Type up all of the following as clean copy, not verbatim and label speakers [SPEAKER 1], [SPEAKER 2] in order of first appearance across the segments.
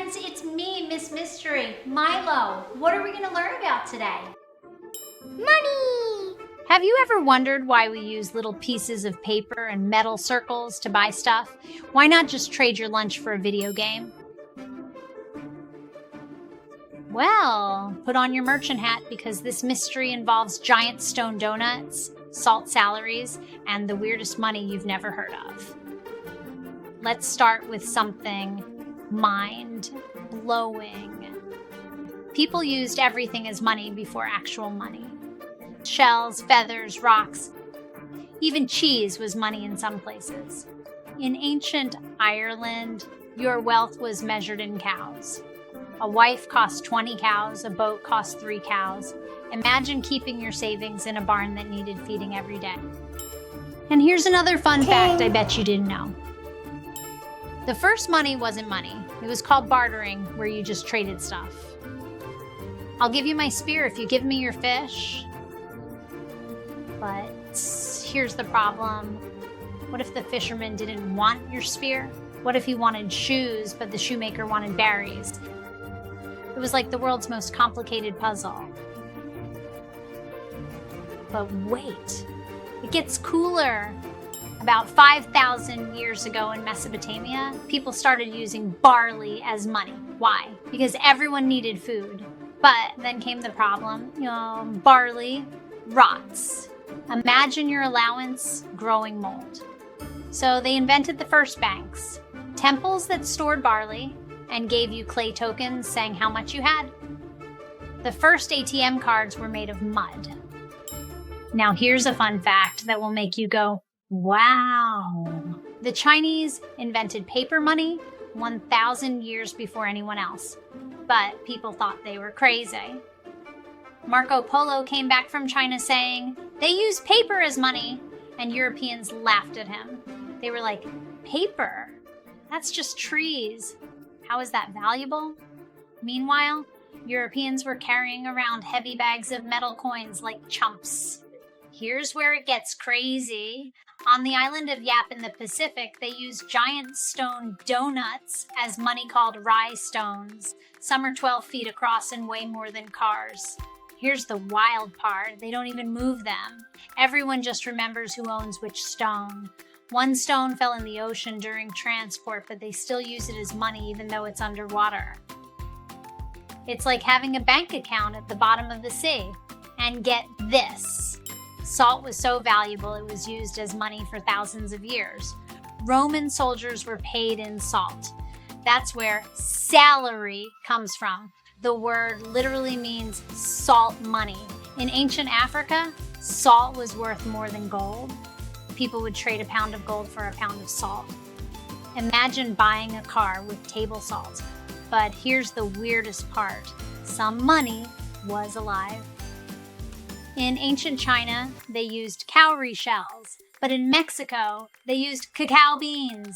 [SPEAKER 1] friends, it's me, Miss Mystery, Milo. What are we going to learn about today?
[SPEAKER 2] Money!
[SPEAKER 1] Have you ever wondered why we use little pieces of paper and metal circles to buy stuff? Why not just trade your lunch for a video game? Well, put on your merchant hat because this mystery involves giant stone donuts, salt salaries, and the weirdest money you've never heard of. Let's start with something mind-blowing. People used everything as money before actual money. Shells, feathers, rocks. Even cheese was money in some places. In ancient Ireland, your wealth was measured in cows. A wife cost 20 cows, a boat cost 3 cows. Imagine keeping your savings in a barn that needed feeding every day. And here's another fun fact I bet you didn't know. The first money wasn't money. It was called bartering, where you just traded stuff. I'll give you my spear if you give me your fish. But here's the problem. What if the fisherman didn't want your spear? What if he wanted shoes, but the shoemaker wanted berries? It was like the world's most complicated puzzle. But wait, it gets cooler. About 5,000 years ago in Mesopotamia, people started using barley as money. Why? Because everyone needed food. But then came the problem, barley rots. Imagine your allowance growing mold. So they invented the first banks, temples that stored barley and gave you clay tokens saying how much you had. The first ATM cards were made of mud. Now here's a fun fact that will make you go, wow. The Chinese invented paper money 1,000 years before anyone else, but people thought they were crazy. Marco Polo came back from China saying, they use paper as money, and Europeans laughed at him. They were like, paper? That's just trees. How is that valuable? Meanwhile, Europeans were carrying around heavy bags of metal coins like chumps. Here's where it gets crazy. On the island of Yap in the Pacific, they use giant stone donuts as money called rye stones. Some are 12 feet across and weigh more than cars. Here's the wild part. They don't even move them. Everyone just remembers who owns which stone. One stone fell in the ocean during transport, but they still use it as money even though it's underwater. It's like having a bank account at the bottom of the sea. And get this. Salt was so valuable it was used as money for thousands of years. Roman soldiers were paid in salt. That's where salary comes from. The word literally means salt money. In ancient Africa, salt was worth more than gold. People would trade a pound of gold for a pound of salt. Imagine buying a car with table salt. But here's the weirdest part. Some money was alive. In ancient China, they used cowrie shells, but in Mexico, they used cacao beans.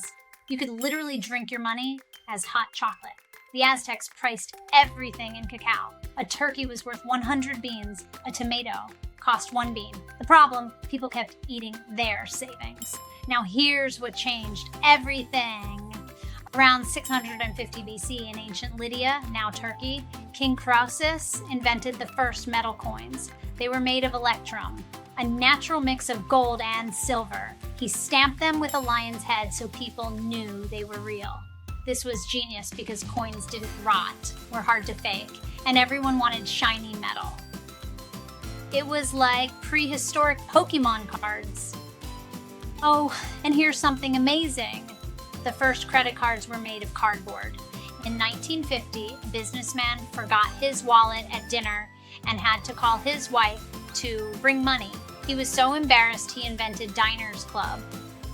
[SPEAKER 1] You could literally drink your money as hot chocolate. The Aztecs priced everything in cacao. A turkey was worth 100 beans. A tomato cost 1 bean. The problem, people kept eating their savings. Now here's what changed everything. Around 650 BC in ancient Lydia, now Turkey, King Croesus invented the first metal coins. They were made of electrum, a natural mix of gold and silver. He stamped them with a lion's head so people knew they were real. This was genius because coins didn't rot, were hard to fake, and everyone wanted shiny metal. It was like prehistoric Pokemon cards. Oh, and here's something amazing. The first credit cards were made of cardboard. In 1950, a businessman forgot his wallet at dinner and had to call his wife to bring money. He was so embarrassed he invented Diners Club,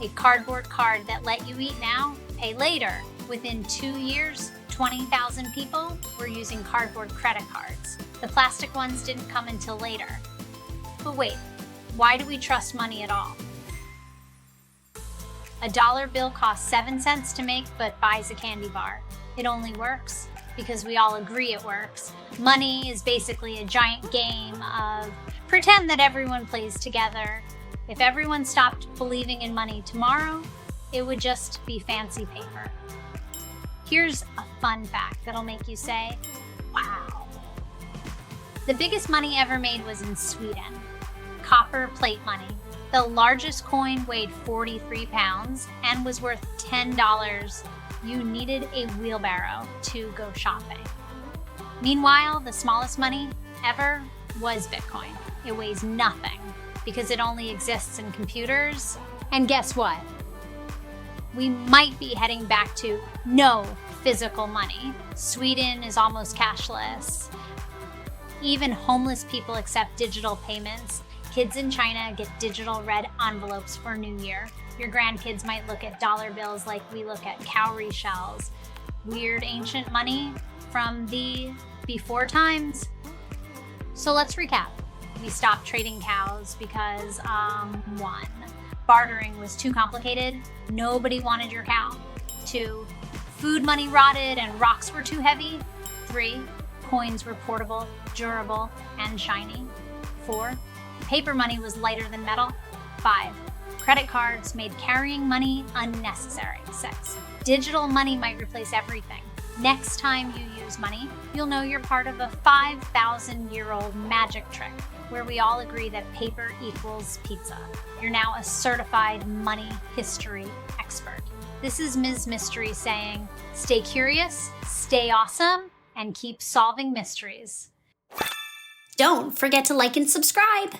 [SPEAKER 1] a cardboard card that let you eat now, pay later. Within 2 years, 20,000 people were using cardboard credit cards. The plastic ones didn't come until later. But wait, why do we trust money at all? A dollar bill costs 7 cents to make but buys a candy bar. It only works because we all agree it works. Money is basically a giant game of pretend that everyone plays together. If everyone stopped believing in money tomorrow, it would just be fancy paper. Here's a fun fact that'll make you say, wow. The biggest money ever made was in Sweden. Copper plate money. The largest coin weighed 43 pounds and was worth $10. You needed a wheelbarrow to go shopping. Meanwhile, the smallest money ever was Bitcoin. It weighs nothing because it only exists in computers. And guess what? We might be heading back to no physical money. Sweden is almost cashless. Even homeless people accept digital payments. Kids in China get digital red envelopes for New Year. Your grandkids might look at dollar bills like we look at cowrie shells. Weird ancient money from the before times. So let's recap. We stopped trading cows because, 1, bartering was too complicated. Nobody wanted your cow. 2, food money rotted and rocks were too heavy. 3, coins were portable, durable, and shiny. 4, paper money was lighter than metal. 5, credit cards made carrying money unnecessary. 6, digital money might replace everything. Next time you use money, you'll know you're part of a 5,000-year-old magic trick where we all agree that paper equals pizza. You're now a certified money history expert. This is Ms. Mystery saying, stay curious, stay awesome, and keep solving mysteries.
[SPEAKER 2] Don't forget to like and subscribe.